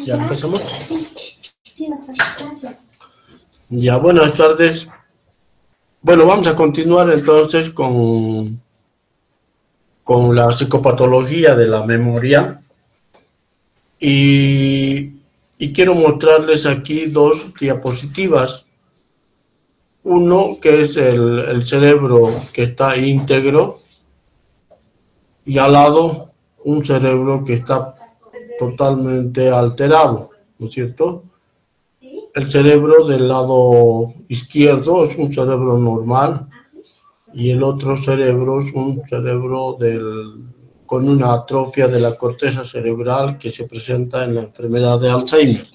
¿Ya empezamos? Sí, doctor. Gracias. Ya, buenas tardes. Bueno, vamos a continuar entonces con la psicopatología de la memoria y quiero mostrarles aquí dos diapositivas. Uno que es el cerebro que está íntegro y al lado un cerebro que está totalmente alterado, ¿no es cierto? El cerebro del lado izquierdo es un cerebro normal y el otro cerebro es un cerebro con una atrofia de la corteza cerebral que se presenta en la enfermedad de Alzheimer.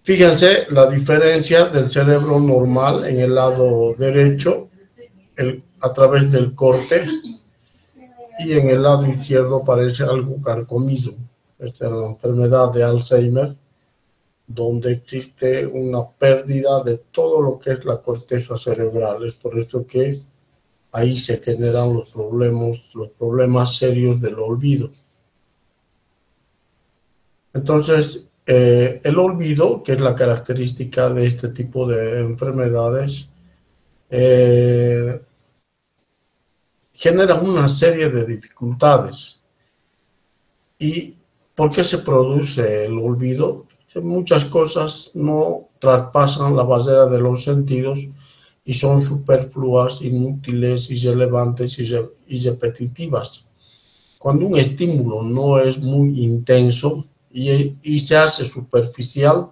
Fíjense la diferencia del cerebro normal en el lado derecho a través del corte y en el lado izquierdo parece algo carcomido. Esta es la enfermedad de Alzheimer, donde existe una pérdida de todo lo que es la corteza cerebral. Es por esto que ahí se generan los problemas serios del olvido. Entonces, el olvido, que es la característica de este tipo de enfermedades, genera una serie de dificultades. ¿Y por qué se produce el olvido? Muchas cosas no traspasan la barrera de los sentidos y son superfluas, inútiles, irrelevantes y repetitivas. Cuando un estímulo no es muy intenso y se hace superficial,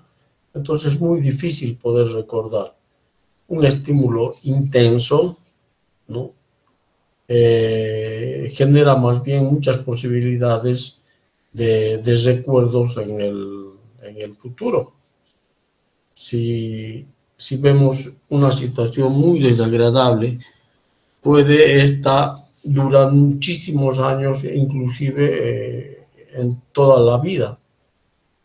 entonces es muy difícil poder recordar. Un estímulo intenso, ¿no? Genera más bien muchas posibilidades de recuerdos en el futuro. Si vemos una situación muy desagradable, puede esta durar muchísimos años, inclusive en toda la vida.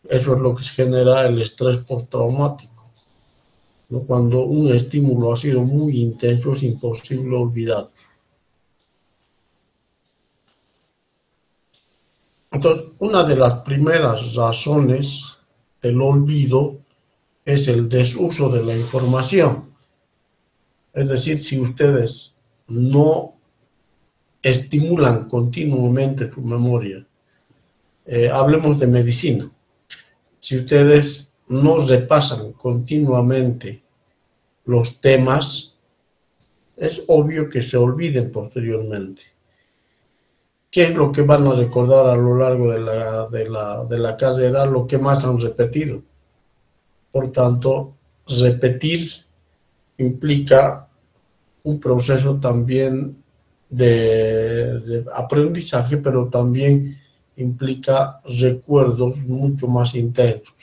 Eso es lo que genera el estrés postraumático, ¿no? Cuando un estímulo ha sido muy intenso, es imposible olvidar. Entonces, una de las primeras razones del olvido es el desuso de la información. Es decir, si ustedes no estimulan continuamente su memoria, hablemos de medicina. Si ustedes no repasan continuamente los temas, es obvio que se olviden posteriormente. ¿Qué es lo que van a recordar a lo largo de la carrera? Lo que más han repetido. Por tanto, repetir implica un proceso también de aprendizaje, pero también implica recuerdos mucho más intensos.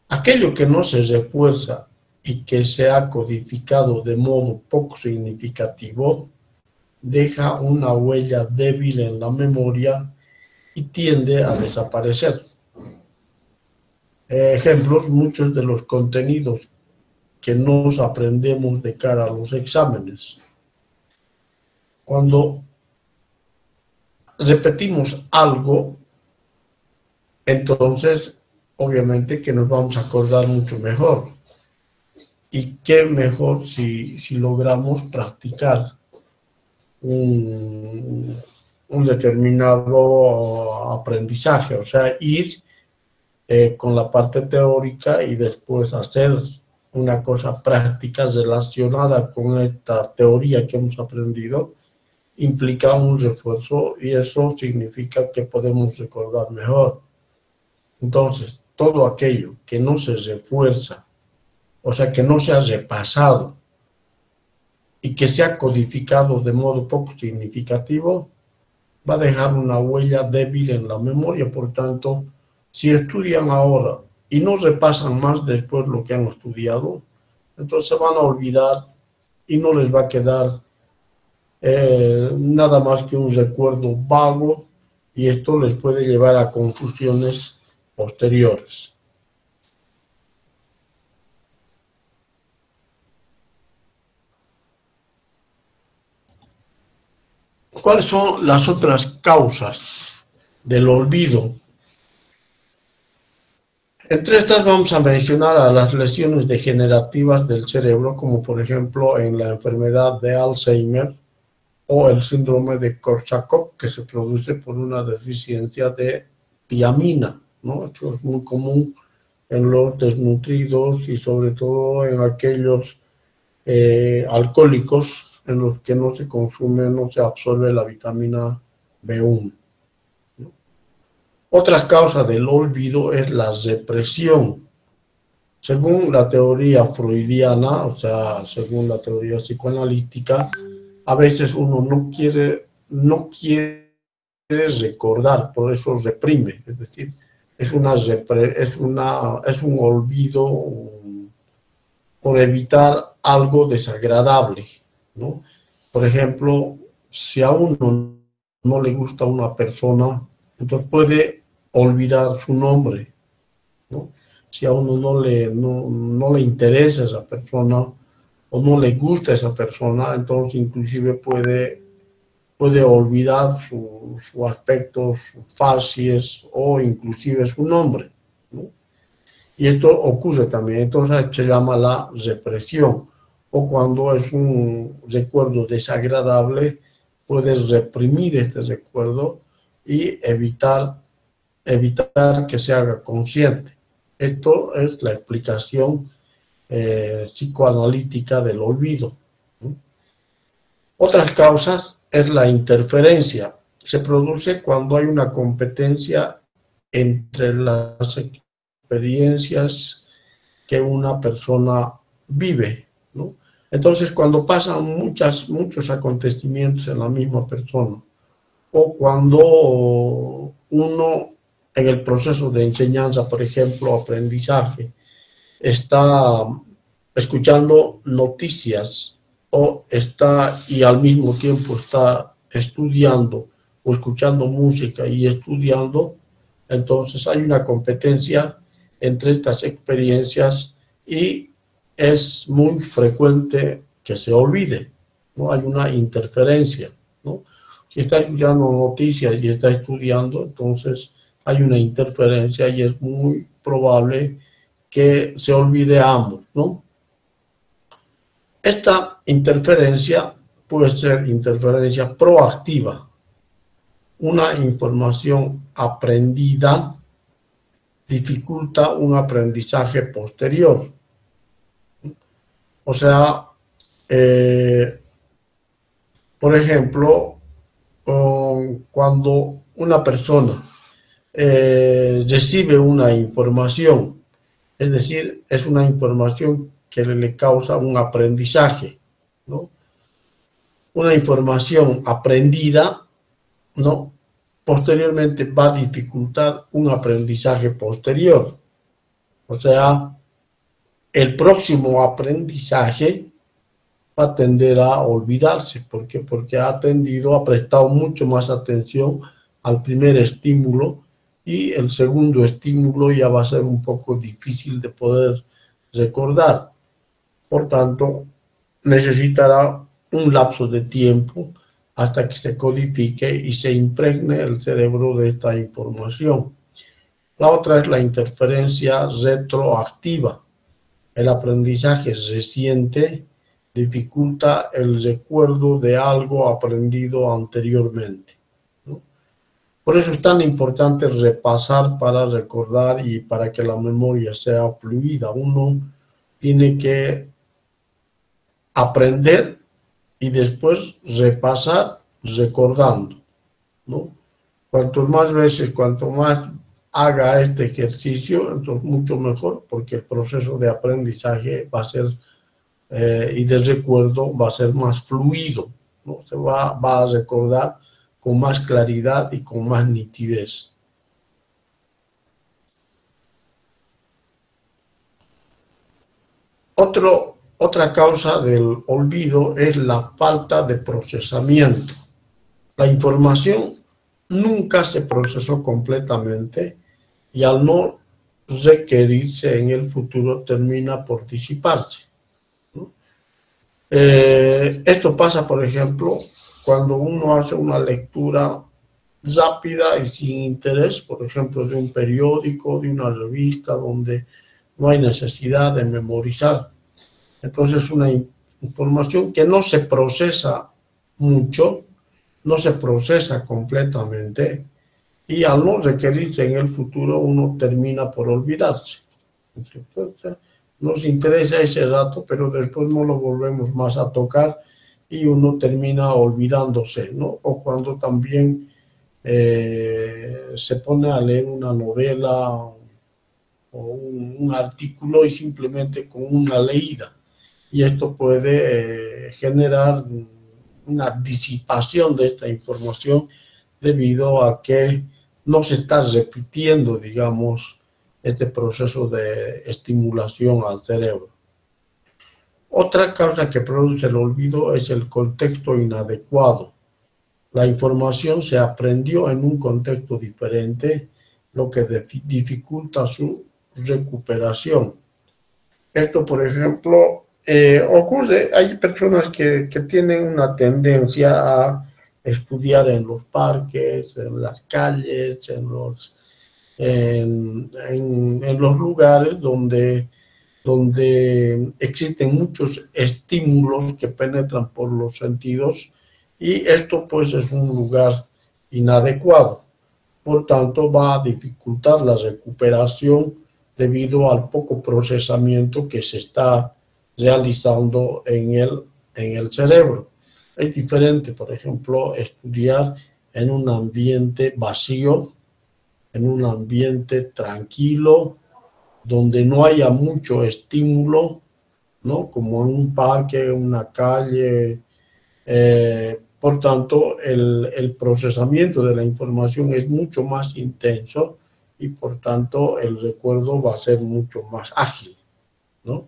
Aquello que no se refuerza y que se ha codificado de modo poco significativo deja una huella débil en la memoria y tiende a desaparecer. Ejemplos, muchos de los contenidos que nos aprendemos de cara a los exámenes. Cuando repetimos algo, entonces obviamente que nos vamos a acordar mucho mejor. Y qué mejor si logramos practicar un determinado aprendizaje, o sea, ir con la parte teórica y después hacer una cosa práctica relacionada con esta teoría que hemos aprendido, implica un refuerzo y eso significa que podemos recordar mejor. Entonces, todo aquello que no se refuerza, o sea, que no se ha repasado y que se ha codificado de modo poco significativo, va a dejar una huella débil en la memoria. Por tanto, si estudian ahora y no repasan más después lo que han estudiado, entonces se van a olvidar y no les va a quedar nada más que un recuerdo vago y esto les puede llevar a confusiones posteriores. ¿Cuáles son las otras causas del olvido? Entre estas vamos a mencionar a las lesiones degenerativas del cerebro, como por ejemplo en la enfermedad de Alzheimer o el síndrome de Korsakoff, que se produce por una deficiencia de tiamina, ¿no? Esto es muy común en los desnutridos y sobre todo en aquellos alcohólicos en los que no se consume, no se absorbe la vitamina B1. Otra causa del olvido es la represión. Según la teoría freudiana, o sea, según la teoría psicoanalítica, a veces uno no quiere recordar, por eso reprime, es decir, es un olvido por evitar algo desagradable, ¿no? Por ejemplo, si a uno no le gusta una persona, entonces puede olvidar su nombre, ¿no? Si a uno no le interesa esa persona o no le gusta esa persona, entonces inclusive puede olvidar su aspecto, sus facies o inclusive su nombre, ¿no? Y esto ocurre también, entonces se llama la represión, o cuando es un recuerdo desagradable, puedes reprimir este recuerdo y evitar que se haga consciente. Esto es la explicación psicoanalítica del olvido, ¿no? Otras causas es la interferencia. Se produce cuando hay una competencia entre las experiencias que una persona vive, ¿no? Entonces, cuando pasan muchos acontecimientos en la misma persona, o cuando uno en el proceso de enseñanza, por ejemplo, aprendizaje, está escuchando noticias y al mismo tiempo está estudiando o escuchando música y estudiando, entonces hay una competencia entre estas experiencias y es muy frecuente que se olvide, ¿no? Hay una interferencia, ¿no? Si está escuchando noticias y está estudiando, entonces hay una interferencia y es muy probable que se olvide a ambos, ¿no? Esta interferencia puede ser interferencia proactiva. Una información aprendida dificulta un aprendizaje posterior. O sea, por ejemplo, cuando una persona recibe una información, es decir, es una información que le causa un aprendizaje, ¿no? Una información aprendida, ¿no? Posteriormente va a dificultar un aprendizaje posterior. O sea, el próximo aprendizaje va a tender a olvidarse. ¿Por qué? Porque ha prestado mucho más atención al primer estímulo y el segundo estímulo ya va a ser un poco difícil de poder recordar. Por tanto, necesitará un lapso de tiempo hasta que se codifique y se impregne el cerebro de esta información. La otra es la interferencia retroactiva. El aprendizaje reciente dificulta el recuerdo de algo aprendido anteriormente, ¿no? Por eso es tan importante repasar para recordar y para que la memoria sea fluida. Uno tiene que aprender y después repasar recordando, ¿no? Cuanto más haga este ejercicio, entonces mucho mejor, porque el proceso de aprendizaje va a ser y de recuerdo va a ser más fluido, ¿no? Se va a recordar con más claridad y con más nitidez. Otra causa del olvido es la falta de procesamiento. La información nunca se procesó completamente y al no requerirse en el futuro termina por disiparse, ¿no? Esto pasa, por ejemplo, cuando uno hace una lectura rápida y sin interés, por ejemplo, de un periódico, de una revista, donde no hay necesidad de memorizar. Entonces, una información que no se procesa mucho, no se procesa completamente, y al no requerirse en el futuro, uno termina por olvidarse. Entonces, nos interesa ese rato, pero después no lo volvemos más a tocar y uno termina olvidándose, ¿no? O cuando también se pone a leer una novela o un artículo y simplemente con una leída. Y esto puede generar una disipación de esta información debido a que no se está repitiendo, digamos, este proceso de estimulación al cerebro. Otra causa que produce el olvido es el contexto inadecuado. La información se aprendió en un contexto diferente, lo que dificulta su recuperación. Esto, por ejemplo, ocurre, hay personas que tienen una tendencia a estudiar en los parques, en las calles, en los lugares donde existen muchos estímulos que penetran por los sentidos, y esto pues es un lugar inadecuado. Por tanto, va a dificultar la recuperación debido al poco procesamiento que se está realizando en el cerebro. Es diferente, por ejemplo, estudiar en un ambiente vacío, en un ambiente tranquilo, donde no haya mucho estímulo, ¿no? Como en un parque, una calle. Por tanto, el procesamiento de la información es mucho más intenso y por tanto el recuerdo va a ser mucho más ágil, ¿no?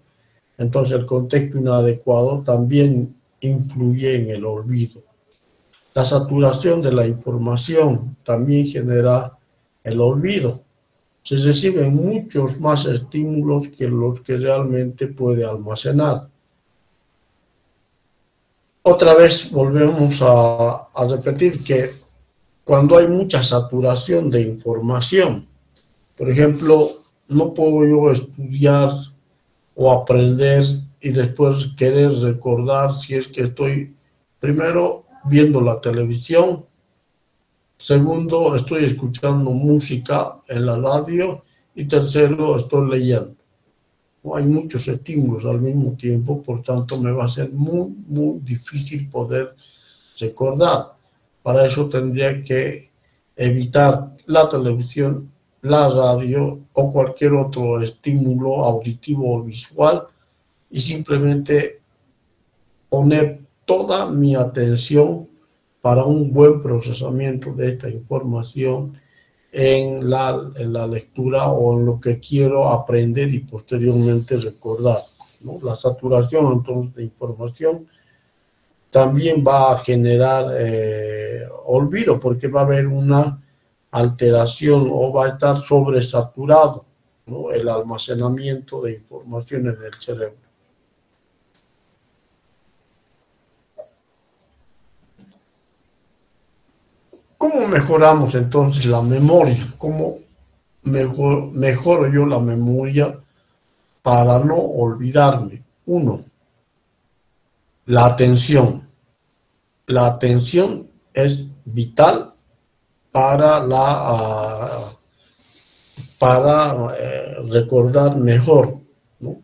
Entonces el contexto inadecuado también influye en el olvido. La saturación de la información también genera el olvido. Se reciben muchos más estímulos que los que realmente puede almacenar. Otra vez volvemos a repetir que cuando hay mucha saturación de información, por ejemplo, no puedo yo estudiar o aprender y después querer recordar si es que estoy, primero, viendo la televisión, segundo, estoy escuchando música en la radio y tercero, estoy leyendo. Hay muchos estímulos al mismo tiempo, por tanto me va a ser muy, muy difícil poder recordar. Para eso tendría que evitar la televisión, la radio o cualquier otro estímulo auditivo o visual y simplemente poner toda mi atención para un buen procesamiento de esta información en la lectura o en lo que quiero aprender y posteriormente recordar, ¿no? La saturación entonces de información también va a generar olvido, porque va a haber una alteración o va a estar sobresaturado, ¿no? El almacenamiento de información en el cerebro. ¿Cómo mejoramos entonces la memoria? ¿Cómo mejoro yo la memoria para no olvidarme? Uno, la atención. La atención es vital para recordar mejor, ¿no?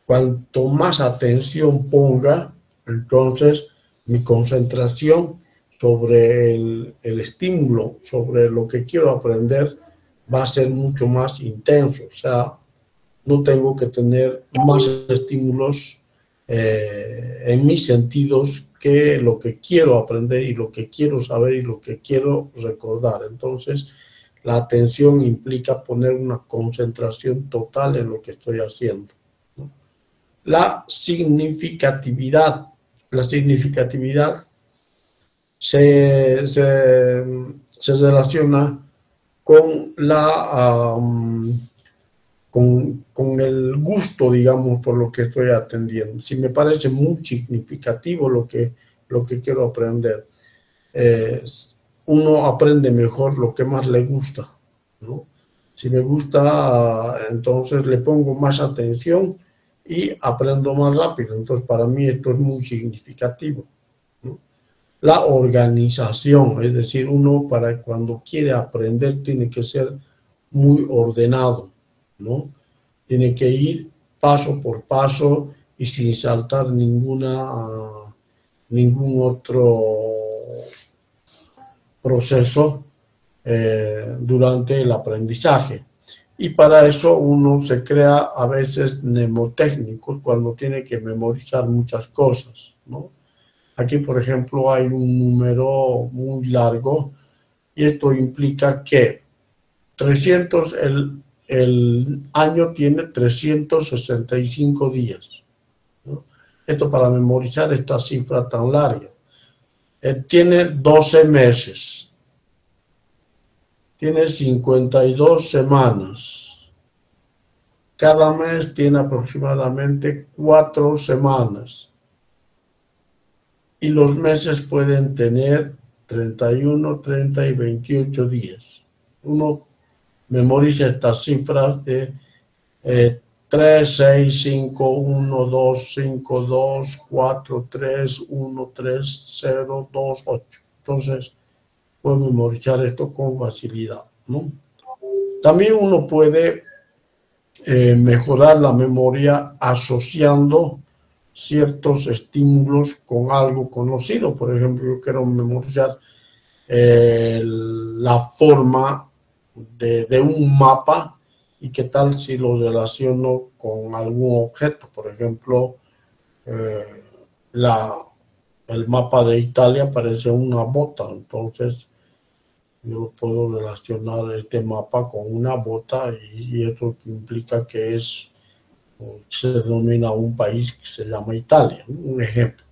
Cuanto más atención ponga, entonces mi concentración sobre el estímulo, sobre lo que quiero aprender, va a ser mucho más intenso. O sea, no tengo que tener más estímulos en mis sentidos que lo que quiero aprender y lo que quiero saber y lo que quiero recordar. Entonces, la atención implica poner una concentración total en lo que estoy haciendo, ¿no? La significatividad. La significatividad se relaciona con con el gusto, digamos, por lo que estoy atendiendo. Si me parece muy significativo lo que quiero aprender. eh, uno aprende mejor lo que más le gusta, ¿no? Si me gusta, entonces le pongo más atención y aprendo más rápido. Entonces, para mí esto es muy significativo, ¿no? La organización, es decir, uno para cuando quiere aprender tiene que ser muy ordenado, ¿no? Tiene que ir paso por paso y sin saltar ningún otro proceso durante el aprendizaje. Y para eso uno se crea a veces mnemotécnicos cuando tiene que memorizar muchas cosas, ¿no? Aquí, por ejemplo, hay un número muy largo y esto implica que 300, el año tiene 365 días, ¿no? Esto para memorizar esta cifra tan larga. Tiene 12 meses, tiene 52 semanas. Cada mes tiene aproximadamente 4 semanas. Y los meses pueden tener 31, 30 y 28 días. Uno memoriza estas cifras de 3, 6, 5, 1, 2, 5, 2, 4, 3, 1, 3, 0, 2, 8. Entonces, puede memorizar esto con facilidad, ¿no? También uno puede mejorar la memoria asociando ciertos estímulos con algo conocido. Por ejemplo, yo quiero memorizar la forma de un mapa y qué tal si lo relaciono con algún objeto. Por ejemplo, el mapa de Italia parece una bota, entonces yo puedo relacionar este mapa con una bota y eso implica que se denomina un país que se llama Italia, un ejemplo.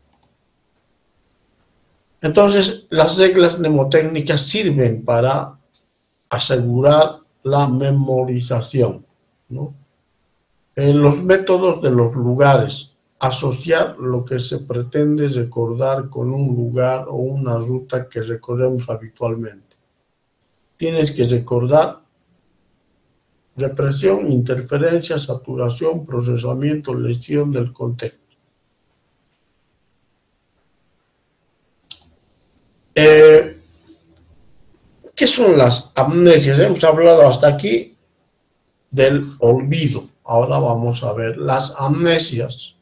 Entonces, las reglas mnemotécnicas sirven para asegurar la memorización, ¿no? Los métodos de los lugares. Asociar lo que se pretende recordar con un lugar o una ruta que recorremos habitualmente. Tienes que recordar represión, interferencia, saturación, procesamiento, lesión del contexto. ¿Qué son las amnesias? Hemos hablado hasta aquí del olvido. Ahora vamos a ver las amnesias.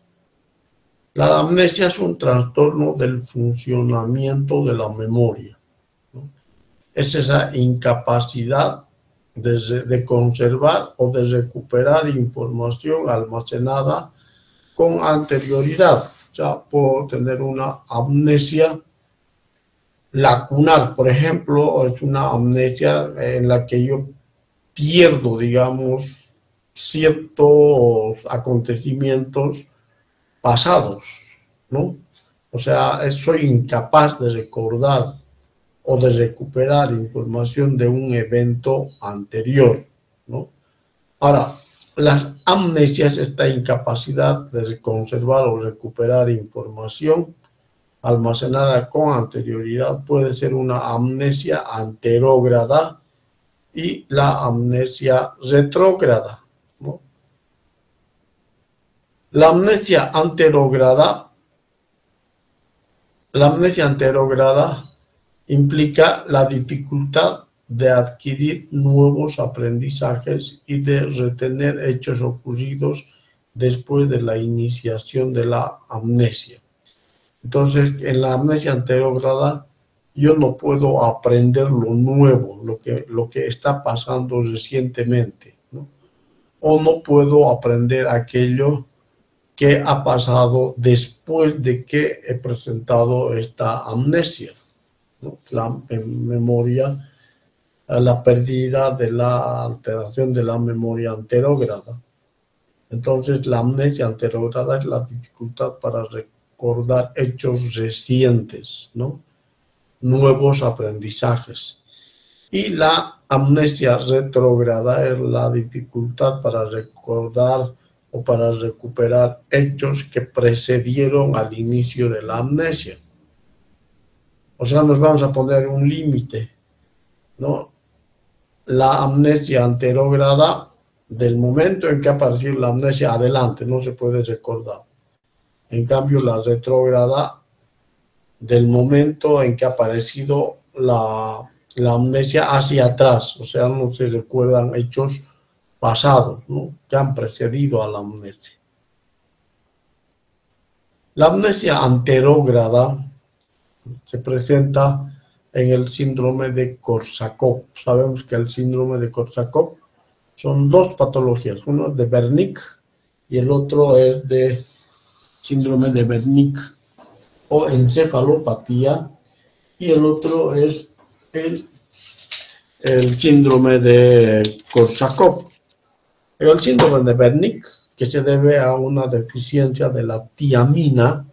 La amnesia es un trastorno del funcionamiento de la memoria, ¿no? Es esa incapacidad de conservar o de recuperar información almacenada con anterioridad. Ya puedo tener una amnesia lacunar, por ejemplo, es una amnesia en la que yo pierdo, digamos, ciertos acontecimientos pasados, ¿no? O sea, soy incapaz de recordar o de recuperar información de un evento anterior, ¿no? Ahora, las amnesias, esta incapacidad de conservar o recuperar información almacenada con anterioridad, puede ser una amnesia anterógrada y la amnesia retrógrada, ¿no? La amnesia anterógrada implica la dificultad de adquirir nuevos aprendizajes y de retener hechos ocurridos después de la iniciación de la amnesia. Entonces, en la amnesia anterógrada, yo no puedo aprender lo nuevo, lo que está pasando recientemente, ¿no? O no puedo aprender aquello que ha pasado después de que he presentado esta amnesia, ¿no? La memoria, la pérdida de la alteración de la memoria anterógrada. Entonces, la amnesia anterógrada es la dificultad para recordar hechos recientes, ¿no? Nuevos aprendizajes. Y la amnesia retrógrada es la dificultad para recordar o para recuperar hechos que precedieron al inicio de la amnesia. O sea, nos vamos a poner un límite, ¿no? La amnesia anterógrada, del momento en que apareció la amnesia adelante, no se puede recordar. En cambio, la retrógrada, del momento en que ha aparecido la amnesia hacia atrás, o sea, no se recuerdan hechos pasados, ¿no?, que han precedido a la amnesia. La amnesia anterógrada se presenta en el síndrome de Korsakoff. Sabemos que el síndrome de Korsakoff son dos patologías, uno es de Wernicke y el otro es de síndrome de Wernicke o encefalopatía, y el otro es el síndrome de Korsakoff. El síndrome de Wernicke, que se debe a una deficiencia de la tiamina,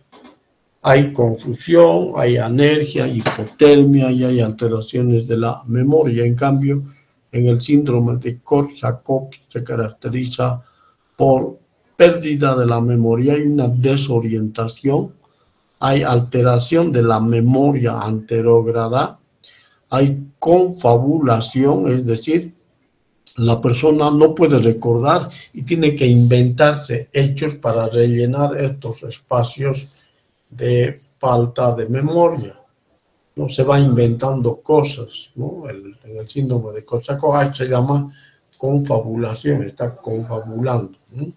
hay confusión, hay anergia, hipotermia y hay alteraciones de la memoria. En cambio, en el síndrome de Korsakoff se caracteriza por pérdida de la memoria y una desorientación, hay alteración de la memoria anterógrada, hay confabulación, es decir, la persona no puede recordar y tiene que inventarse hechos para rellenar estos espacios de falta de memoria, ¿no? Se va inventando cosas, ¿no? En el síndrome de Korsakoff se llama confabulación, está confabulando, ¿no?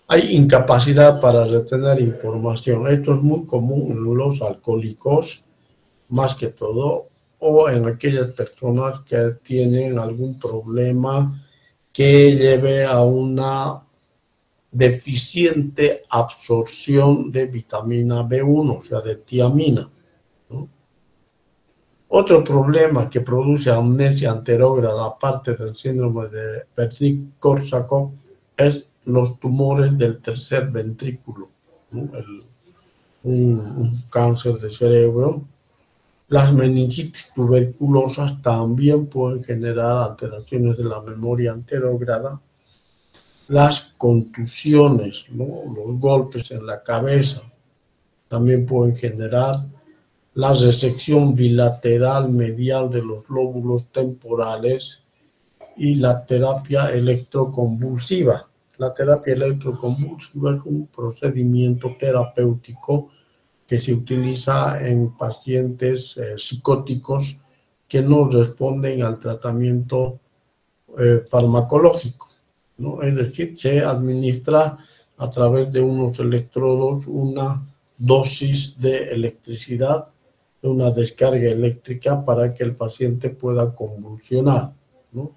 Hay incapacidad para retener información. Esto es muy común en los alcohólicos, más que todo, o en aquellas personas que tienen algún problema que lleve a una deficiente absorción de vitamina B1, o sea, de tiamina, ¿no? Otro problema que produce amnesia anterógrada, aparte del síndrome de Wernicke-Korsakoff, es los tumores del tercer ventrículo, ¿no? Un cáncer de cerebro. Las meningitis tuberculosas también pueden generar alteraciones de la memoria anterógrada. Las contusiones, ¿no?, los golpes en la cabeza, también pueden generar la resección bilateral medial de los lóbulos temporales y la terapia electroconvulsiva. La terapia electroconvulsiva es un procedimiento terapéutico que se utiliza en pacientes psicóticos que no responden al tratamiento farmacológico, ¿no? Es decir, se administra a través de unos electrodos una dosis de electricidad, una descarga eléctrica para que el paciente pueda convulsionar, ¿no?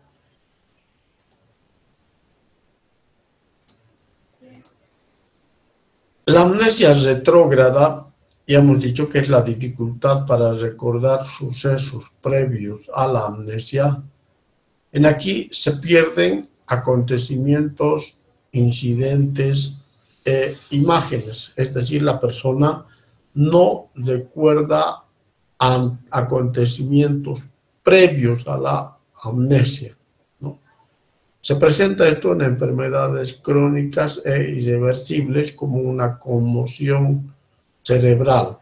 La amnesia retrógrada, ya hemos dicho que es la dificultad para recordar sucesos previos a la amnesia. En aquí se pierden acontecimientos, incidentes e imágenes, es decir, la persona no recuerda acontecimientos previos a la amnesia, ¿no? Se presenta esto en enfermedades crónicas e irreversibles como una conmoción cerebral.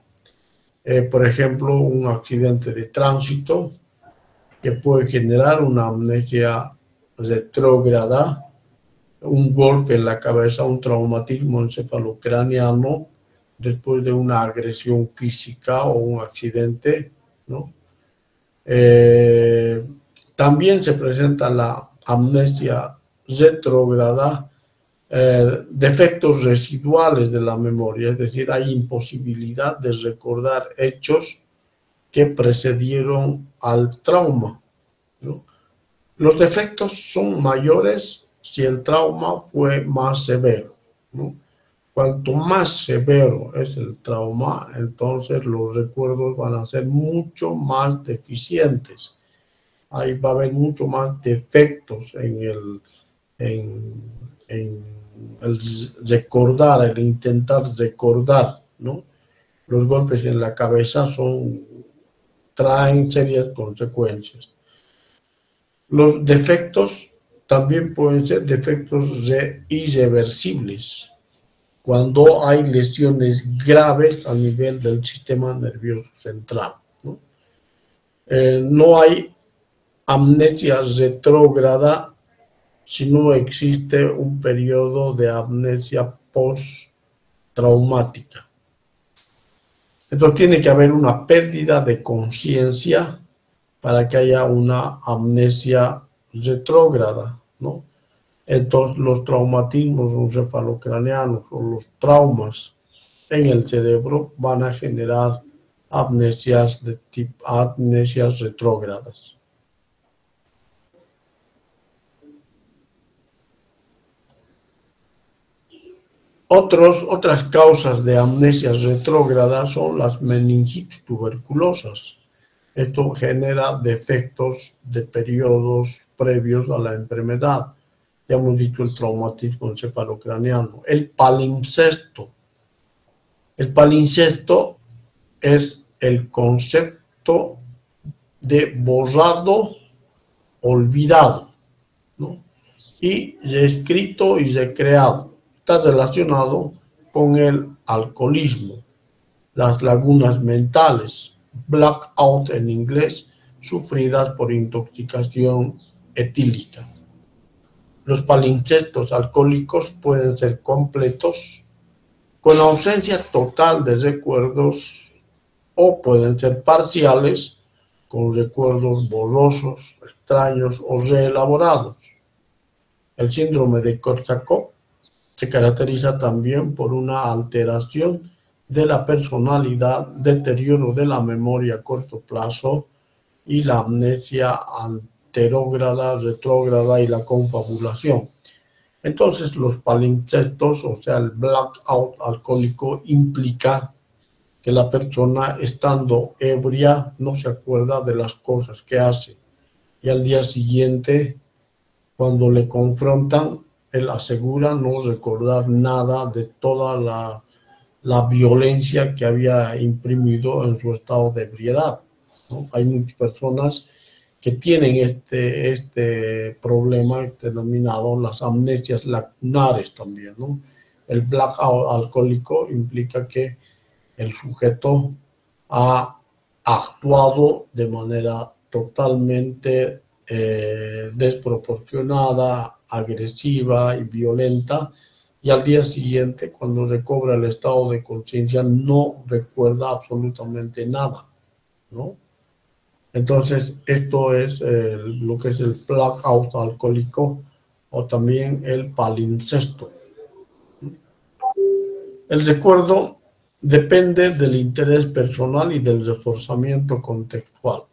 Por ejemplo, un accidente de tránsito que puede generar una amnesia retrógrada, un golpe en la cabeza, un traumatismo encefalocraniano después de una agresión física o un accidente, ¿no? También se presenta la amnesia retrógrada, defectos residuales de la memoria, es decir, hay imposibilidad de recordar hechos que precedieron al trauma, ¿no? Los defectos son mayores si el trauma fue más severo, ¿no? Cuanto más severo es el trauma, entonces los recuerdos van a ser mucho más deficientes. Ahí va a haber mucho más defectos en el recordar, el intentar recordar, ¿no? Los golpes en la cabeza traen serias consecuencias. Los defectos también pueden ser defectos irreversibles, cuando hay lesiones graves a nivel del sistema nervioso central, ¿no? No hay amnesia retrógrada si no existe un periodo de amnesia post-traumática. Entonces tiene que haber una pérdida de conciencia para que haya una amnesia retrógrada, ¿no? Entonces los traumatismos encefalocraneanos o los traumas en el cerebro van a generar amnesias de tipo amnesias retrógradas. Otras causas de amnesias retrógradas son las meningitis tuberculosas. Esto genera defectos de periodos previos a la enfermedad. Ya hemos dicho el traumatismo encefalocraneano. El palimpsesto. El palimpsesto es el concepto de borrado, olvidado, ¿no? Y reescrito y recreado. Está relacionado con el alcoholismo, las lagunas mentales, blackout en inglés, sufridas por intoxicación etílica. Los palimpsestos alcohólicos pueden ser completos, con ausencia total de recuerdos, o pueden ser parciales, con recuerdos borrosos, extraños o reelaborados. El síndrome de Korsakoff se caracteriza también por una alteración de la personalidad, deterioro de la memoria a corto plazo y la amnesia anterógrada, retrógrada y la confabulación. Entonces los palimpsestos, o sea, el blackout alcohólico, implica que la persona, estando ebria, no se acuerda de las cosas que hace, y al día siguiente, cuando le confrontan, él asegura no recordar nada de toda la violencia que había imprimido en su estado de ebriedad, ¿no? Hay muchas personas que tienen este problema denominado las amnesias lacunares también, ¿no? El blackout alcohólico implica que el sujeto ha actuado de manera totalmente desproporcionada, agresiva y violenta, y al día siguiente, cuando recobra el estado de conciencia, no recuerda absolutamente nada, ¿no? Entonces, esto es lo que es el blackout alcohólico o también el palimpsesto. El recuerdo depende del interés personal y del reforzamiento contextual.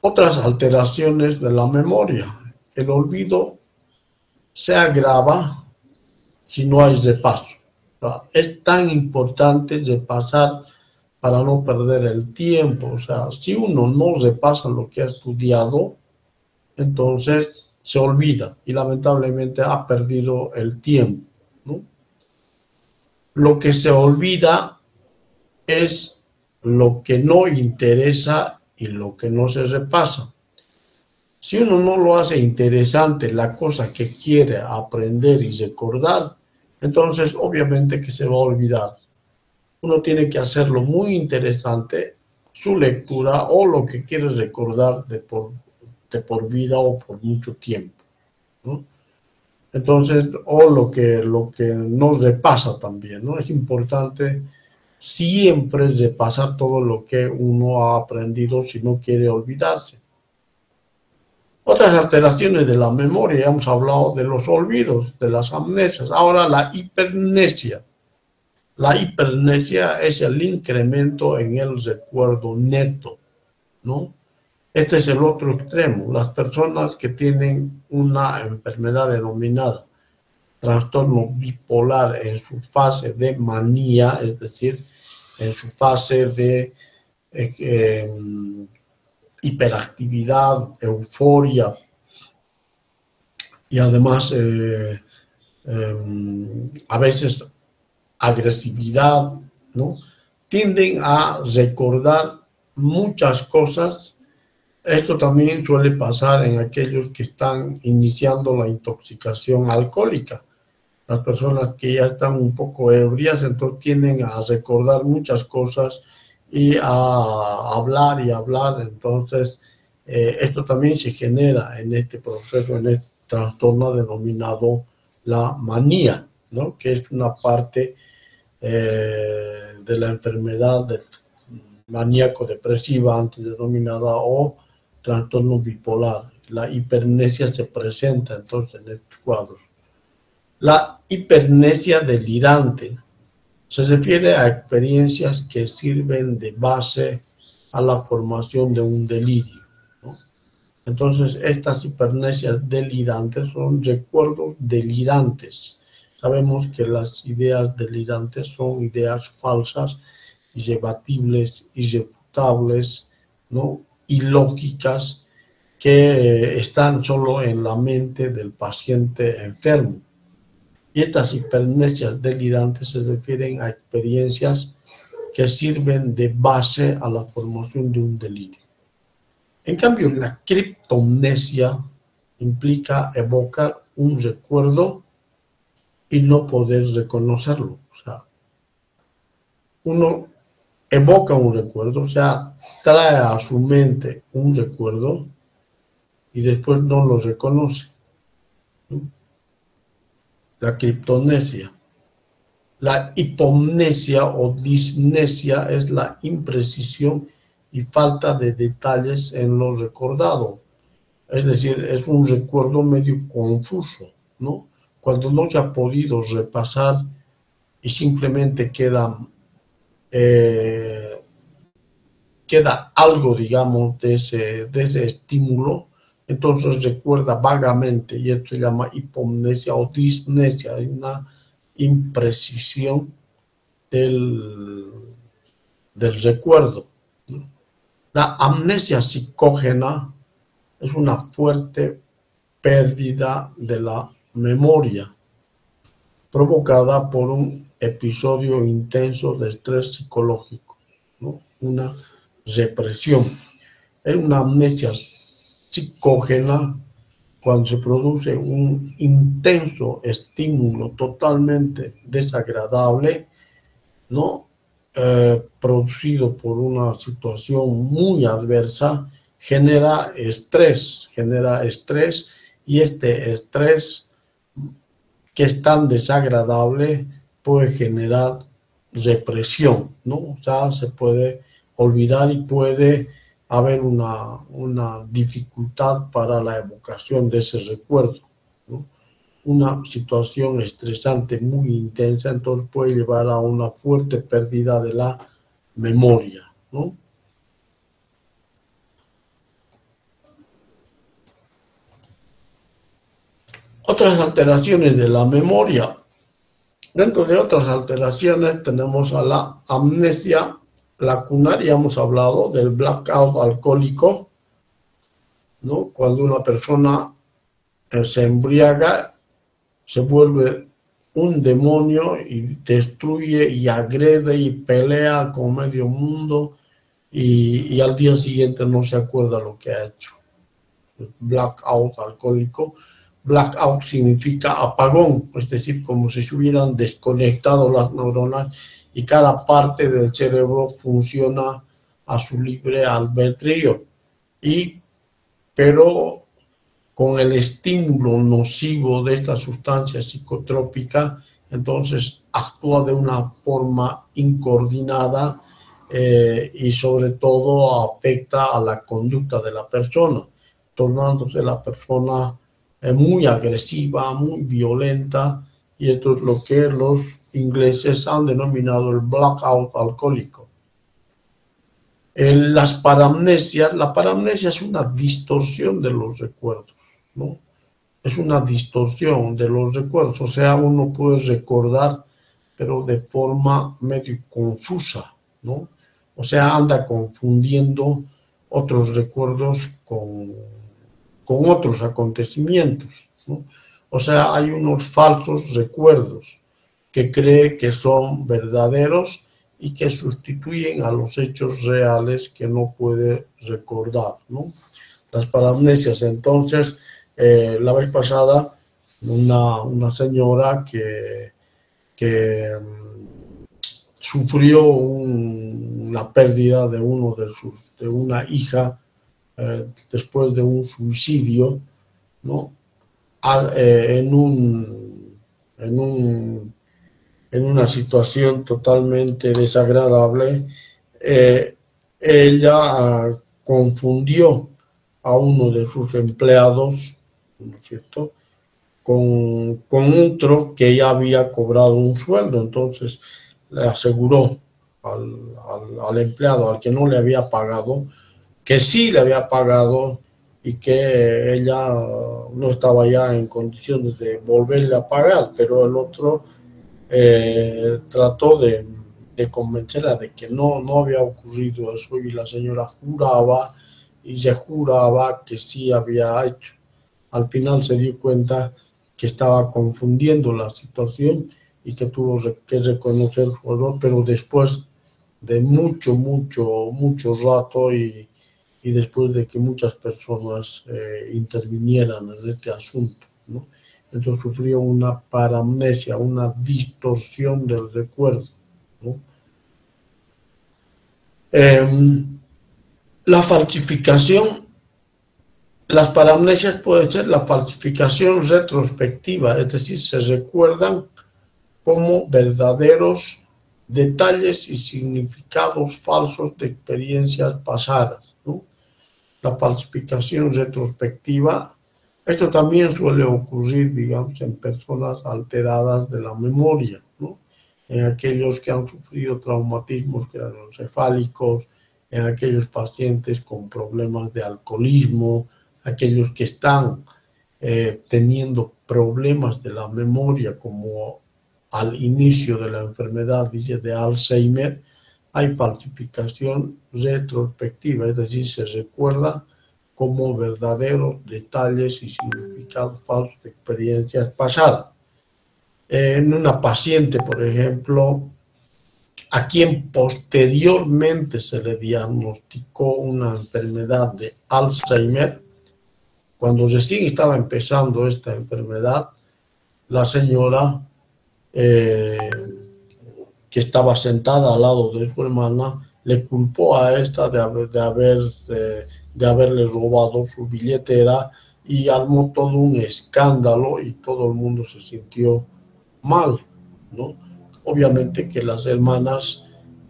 Otras alteraciones de la memoria. El olvido se agrava si no hay repaso. O sea, es tan importante repasar para no perder el tiempo. O sea, si uno no repasa lo que ha estudiado, entonces se olvida y lamentablemente ha perdido el tiempo, ¿no? Lo que se olvida es lo que no interesa y lo que no se repasa. Si uno no lo hace interesante la cosa que quiere aprender y recordar, entonces obviamente que se va a olvidar. Uno tiene que hacerlo muy interesante, su lectura o lo que quiere recordar de por vida o por mucho tiempo, ¿no? Entonces, o lo que nos repasa también, ¿no? Es importante siempre repasar todo lo que uno ha aprendido si no quiere olvidarse. Otras alteraciones de la memoria, hemos hablado de los olvidos, de las amnesias. Ahora la hipermnesia. La hipermnesia es el incremento en el recuerdo neto, ¿no? Este es el otro extremo. Las personas que tienen una enfermedad denominada trastorno bipolar en su fase de manía, es decir, en su fase de hiperactividad, euforia y además a veces agresividad, ¿no? Tienden a recordar muchas cosas. Esto también suele pasar en aquellos que están iniciando la intoxicación alcohólica. las personas que ya están un poco ebrias, entonces tienden a recordar muchas cosas y a hablar y hablar. Entonces, esto también se genera en este proceso, en este trastorno denominado la manía, ¿no? Que es una parte de la enfermedad maníaco-depresiva antes denominada o trastorno bipolar. La hipermnesia se presenta entonces en estos cuadros. La hipermnesia delirante se refiere a experiencias que sirven de base a la formación de un delirio, ¿no? Entonces, estas hipermnesias delirantes son recuerdos delirantes. Sabemos que las ideas delirantes son ideas falsas, irrebatibles, irrefutables, ¿no? Ilógicas, que están solo en la mente del paciente enfermo. Y estas hipermnesias delirantes se refieren a experiencias que sirven de base a la formación de un delirio. En cambio, la criptomnesia implica evocar un recuerdo y no poder reconocerlo. O sea, uno evoca un recuerdo, o sea, trae a su mente un recuerdo y después no lo reconoce. La criptomnesia. La hipomnesia o dismnesia es la imprecisión y falta de detalles en lo recordado. Es decir, es un recuerdo medio confuso, ¿no? Cuando no se ha podido repasar y simplemente queda algo, digamos, de ese estímulo, entonces recuerda vagamente, y esto se llama hipomnesia o dismnesia, hay una imprecisión del recuerdo, ¿no? La amnesia psicógena es una fuerte pérdida de la memoria provocada por un episodio intenso de estrés psicológico, ¿no? Una represión. Es una amnesia psicógena cuando se produce un intenso estímulo totalmente desagradable, ¿no? Producido por una situación muy adversa, genera estrés, y este estrés que es tan desagradable puede generar represión, ¿no? O sea, se puede olvidar y puede haber una dificultad para la evocación de ese recuerdo, ¿no? Una situación estresante muy intensa, entonces puede llevar a una fuerte pérdida de la memoria, ¿no? Otras alteraciones de la memoria. Dentro de otras alteraciones tenemos a la amnesia lacunar, hemos hablado del blackout alcohólico, ¿no? Cuando una persona se embriaga, se vuelve un demonio y destruye y agrede y pelea con medio mundo y al día siguiente no se acuerda lo que ha hecho. Blackout alcohólico. Blackout significa apagón, es decir, como si se hubieran desconectado las neuronas y cada parte del cerebro funciona a su libre albedrío. Pero con el estímulo nocivo de esta sustancia psicotrópica, entonces actúa de una forma incoordinada y sobre todo afecta a la conducta de la persona, tornándose la persona muy agresiva, muy violenta, y esto es lo que los ingleses han denominado el blackout alcohólico. Las paramnesias, la paramnesia es una distorsión de los recuerdos, ¿no? Es una distorsión de los recuerdos, o sea, uno puede recordar, pero de forma medio confusa, ¿no? O sea, anda confundiendo otros recuerdos con otros acontecimientos, ¿no? O sea, hay unos falsos recuerdos que cree que son verdaderos y que sustituyen a los hechos reales que no puede recordar, ¿no? Las paramnesias, entonces, la vez pasada una señora que sufrió la pérdida de de una hija después de un suicidio, ¿no? En en una situación totalmente desagradable, ella confundió a uno de sus empleados, ¿no es cierto?, con otro que ya había cobrado un sueldo. Entonces le aseguró al empleado, al que no le había pagado, que sí le había pagado y que ella no estaba ya en condiciones de volverle a pagar, pero el otro trató de convencerla de que no había ocurrido eso, y la señora juraba y se juraba que sí había hecho. Al final se dio cuenta que estaba confundiendo la situación y que tuvo que reconocer su error, pero después de mucho rato, y después de que muchas personas intervinieran en este asunto, ¿no? Entonces sufrió una paramnesia, una distorsión del recuerdo, ¿no? La falsificación, las paramnesias pueden ser la falsificación retrospectiva, es decir, se recuerdan como verdaderos detalles y significados falsos de experiencias pasadas, ¿no? La falsificación retrospectiva, esto también suele ocurrir, digamos, en personas alteradas de la memoria, ¿no? En aquellos que han sufrido traumatismos craneoencefálicos, en aquellos pacientes con problemas de alcoholismo, aquellos que están teniendo problemas de la memoria, como al inicio de la enfermedad, dice, de Alzheimer, hay falsificación retrospectiva, es decir, se recuerda como verdaderos detalles y significados falsos de experiencias pasadas. En una paciente, por ejemplo, a quien posteriormente se le diagnosticó una enfermedad de Alzheimer, cuando recién estaba empezando esta enfermedad, la señora que estaba sentada al lado de su hermana le culpó a esta de haberle robado su billetera, y armó todo un escándalo y todo el mundo se sintió mal, ¿no? Obviamente que las hermanas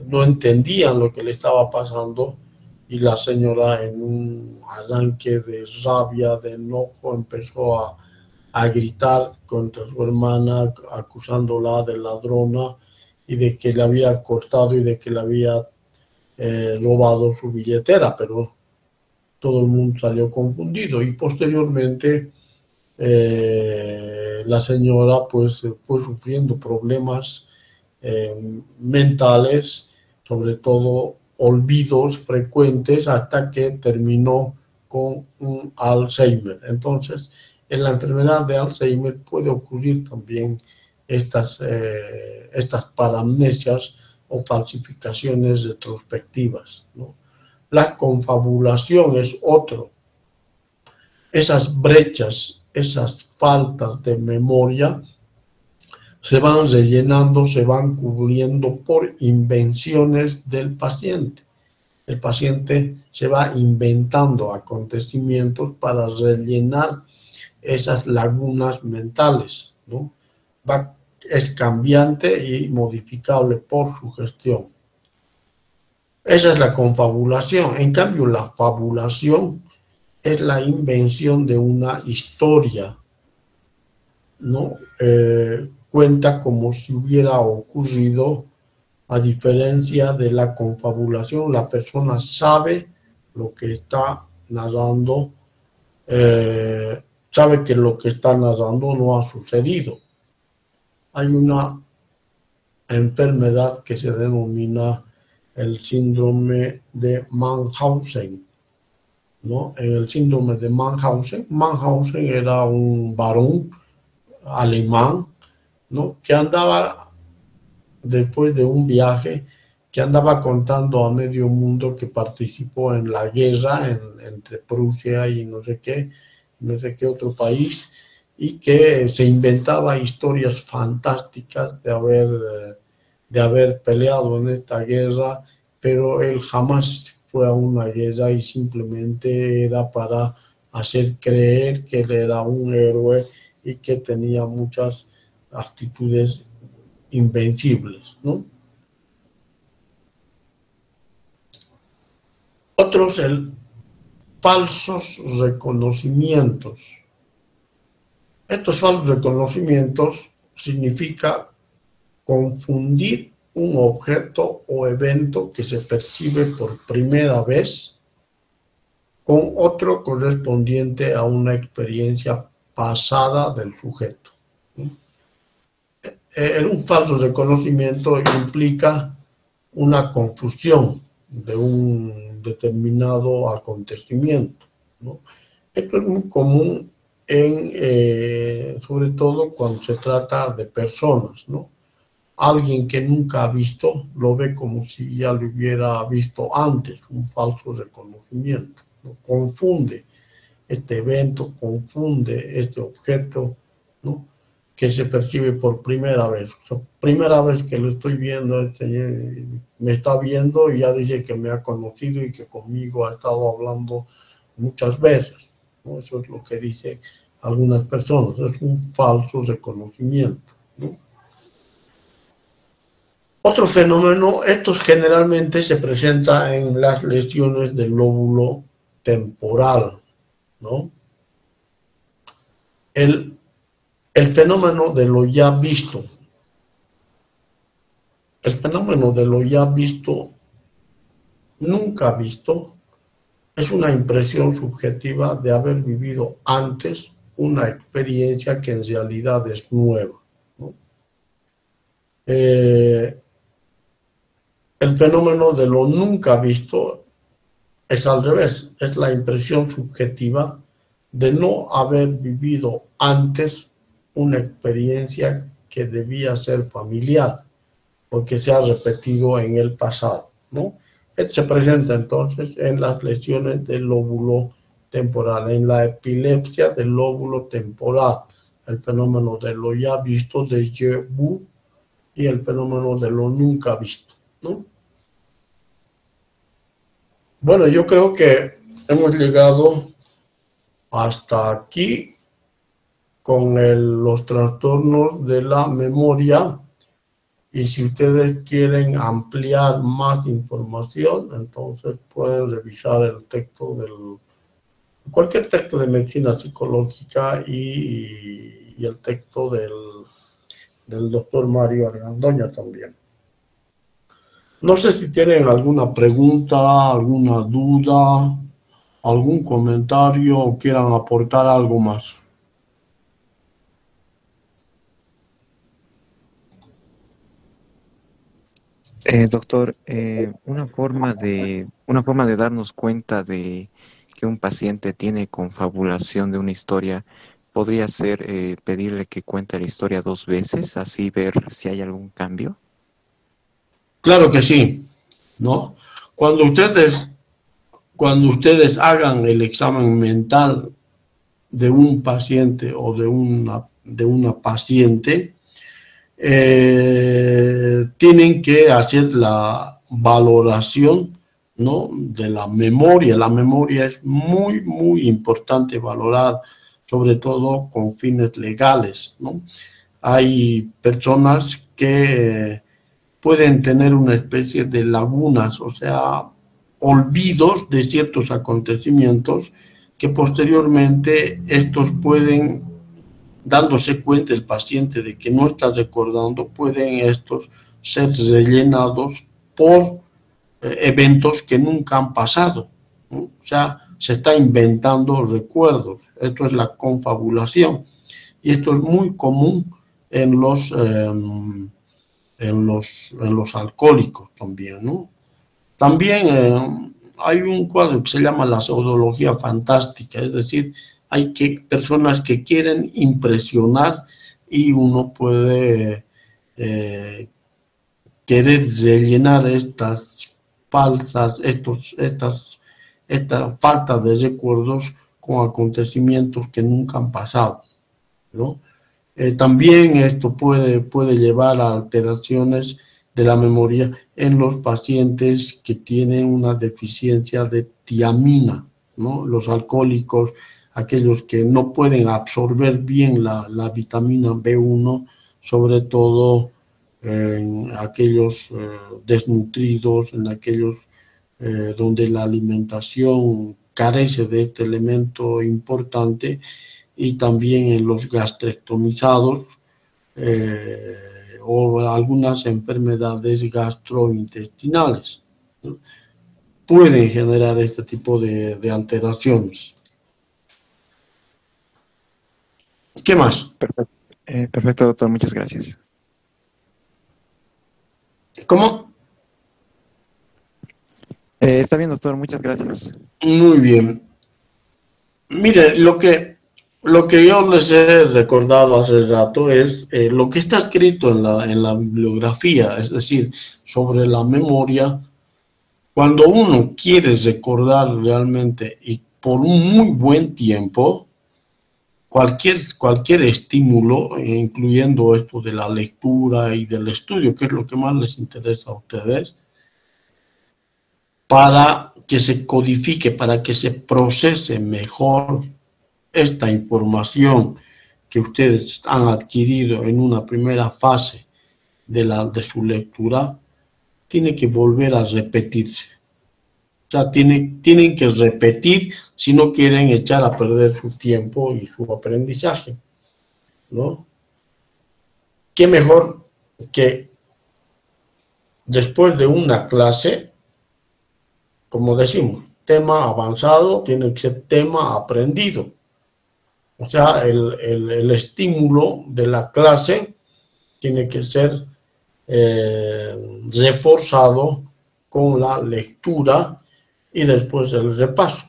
no entendían lo que le estaba pasando, y la señora, en un arranque de rabia, de enojo, empezó a gritar contra su hermana, acusándola de ladrona y de que le había cortado y de que le había robado su billetera, pero todo el mundo salió confundido, y posteriormente la señora pues fue sufriendo problemas mentales, sobre todo olvidos frecuentes, hasta que terminó con un Alzheimer. Entonces, en la enfermedad de Alzheimer puede ocurrir también estas paramnesias o falsificaciones retrospectivas, ¿no? La confabulación es otro. Esas brechas, esas faltas de memoria se van rellenando, se van cubriendo por invenciones del paciente. El paciente se va inventando acontecimientos para rellenar esas lagunas mentales, ¿no? Es cambiante y modificable por su gestión. Esa es la confabulación. En cambio, la fabulación es la invención de una historia, ¿no? Cuenta como si hubiera ocurrido. A diferencia de la confabulación, la persona sabe lo que está narrando, sabe que lo que está narrando no ha sucedido. Hay una enfermedad que se denomina el síndrome de Mannhausen, ¿no? En el síndrome de Mannhausen era un varón alemán, ¿no?, que andaba, después de un viaje, que andaba contando a medio mundo que participó en la guerra entre Prusia y no sé qué otro país, y que se inventaba historias fantásticas de haber peleado en esta guerra, pero él jamás fue a una guerra y simplemente era para hacer creer que él era un héroe y que tenía muchas actitudes invencibles, ¿no? Otros, falsos reconocimientos. Estos falsos reconocimientos significa confundir un objeto o evento que se percibe por primera vez con otro correspondiente a una experiencia pasada del sujeto. Un falso reconocimiento implica una confusión de un determinado acontecimiento, ¿no? Esto es muy común sobre todo cuando se trata de personas, ¿no? Alguien que nunca ha visto lo ve como si ya lo hubiera visto antes, un falso reconocimiento, ¿no? Confunde este evento, confunde este objeto, ¿no? Que se percibe por primera vez. O sea, primera vez que lo estoy viendo, me está viendo y ya dice que me ha conocido y que conmigo ha estado hablando muchas veces, ¿no? Eso es lo que dicen algunas personas, es un falso reconocimiento, ¿no? Otro fenómeno, estos generalmente se presenta en las lesiones del lóbulo temporal, ¿no? El fenómeno de lo ya visto. El fenómeno de lo ya visto, nunca visto, es una impresión subjetiva de haber vivido antes una experiencia que en realidad es nueva, ¿no? El fenómeno de lo nunca visto es al revés, es la impresión subjetiva de no haber vivido antes una experiencia que debía ser familiar, porque se ha repetido en el pasado, ¿no? Esto se presenta entonces en las lesiones del lóbulo temporal, en la epilepsia del lóbulo temporal, el fenómeno de lo ya visto, déjà vu, y el fenómeno de lo nunca visto, ¿no? Bueno, yo creo que hemos llegado hasta aquí con los trastornos de la memoria, y si ustedes quieren ampliar más información, entonces pueden revisar el texto cualquier texto de medicina psicológica y el texto del doctor Mario Argandoña también. No sé si tienen alguna pregunta, alguna duda, algún comentario o quieran aportar algo más. Doctor, una forma de darnos cuenta de que un paciente tiene confabulación de una historia podría ser pedirle que cuente la historia dos veces, así ver si hay algún cambio. Claro que sí, ¿no? Cuando ustedes hagan el examen mental de un paciente o de una paciente, tienen que hacer la valoración, ¿no?, de la memoria. La memoria es muy, muy importante valorar, sobre todo con fines legales, ¿no? Hay personas que pueden tener una especie de lagunas, o sea, olvidos de ciertos acontecimientos que posteriormente estos pueden, dándose cuenta el paciente de que no está recordando, pueden estos ser rellenados por eventos que nunca han pasado, ¿no? O sea, se está inventando recuerdos. Esto es la confabulación. Y esto es muy común en los alcohólicos también, ¿no? También hay un cuadro que se llama la pseudología fantástica, es decir, hay personas que quieren impresionar y uno puede querer rellenar esta falta de recuerdos con acontecimientos que nunca han pasado. ¿no? También esto puede llevar a alteraciones de la memoria en los pacientes que tienen una deficiencia de tiamina, ¿no? Los alcohólicos, aquellos que no pueden absorber bien la vitamina B1, sobre todo en aquellos desnutridos, en aquellos donde la alimentación carece de este elemento importante, y también en los gastrectomizados o algunas enfermedades gastrointestinales, ¿no? Pueden generar este tipo de alteraciones. ¿Qué más? Perfecto, perfecto, doctor, muchas gracias. ¿Cómo? Está bien, doctor, muchas gracias. Muy bien. Mire, lo que yo les he recordado hace rato es lo que está escrito en la bibliografía, es decir, sobre la memoria. Cuando uno quiere recordar realmente y por un muy buen tiempo, cualquier estímulo, incluyendo esto de la lectura y del estudio, que es lo que más les interesa a ustedes, para que se codifique, para que se procese mejor esta información que ustedes han adquirido en una primera fase de su lectura, tiene que volver a repetirse. O sea, tienen que repetir si no quieren echar a perder su tiempo y su aprendizaje, ¿no? ¿Qué mejor que después de una clase, como decimos, tema avanzado tiene que ser tema aprendido? O sea, el estímulo de la clase tiene que ser reforzado con la lectura y después el repaso.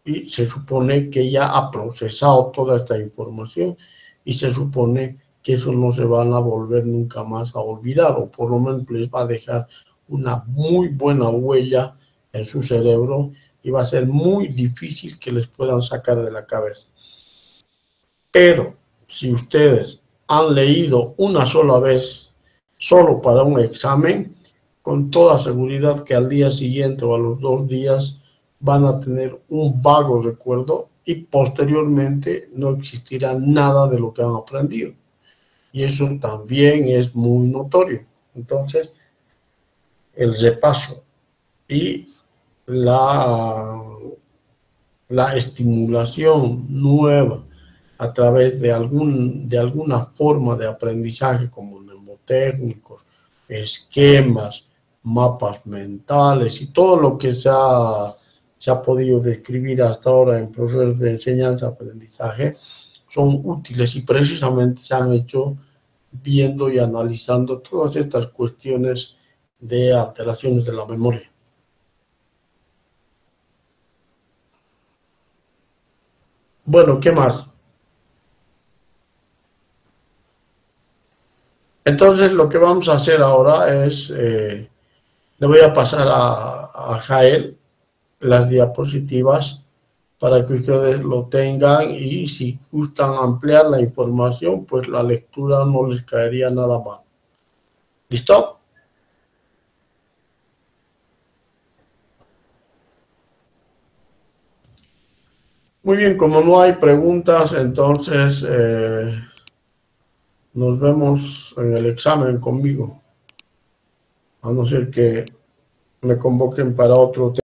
Y se supone que ya ha procesado toda esta información y se supone que eso no se van a volver nunca más a olvidar, o por lo menos les va a dejar una muy buena huella en su cerebro y va a ser muy difícil que les puedan sacar de la cabeza. Pero si ustedes han leído una sola vez solo para un examen, con toda seguridad que al día siguiente o a los 2 días van a tener un vago recuerdo y posteriormente no existirá nada de lo que han aprendido. Y eso también es muy notorio. Entonces, el repaso y la, la estimulación nueva a través de alguna forma de aprendizaje como mnemotécnicos, esquemas, mapas mentales y todo lo que se ha podido describir hasta ahora en procesos de enseñanza-aprendizaje, son útiles y precisamente se han hecho viendo y analizando todas estas cuestiones de alteraciones de la memoria. Bueno, ¿qué más? Entonces lo que vamos a hacer ahora es, le voy a pasar a Jael las diapositivas para que ustedes lo tengan, y si gustan ampliar la información, pues la lectura no les caería nada mal. ¿Listo? Muy bien, como no hay preguntas, entonces nos vemos en el examen conmigo, a no ser que me convoquen para otro tema.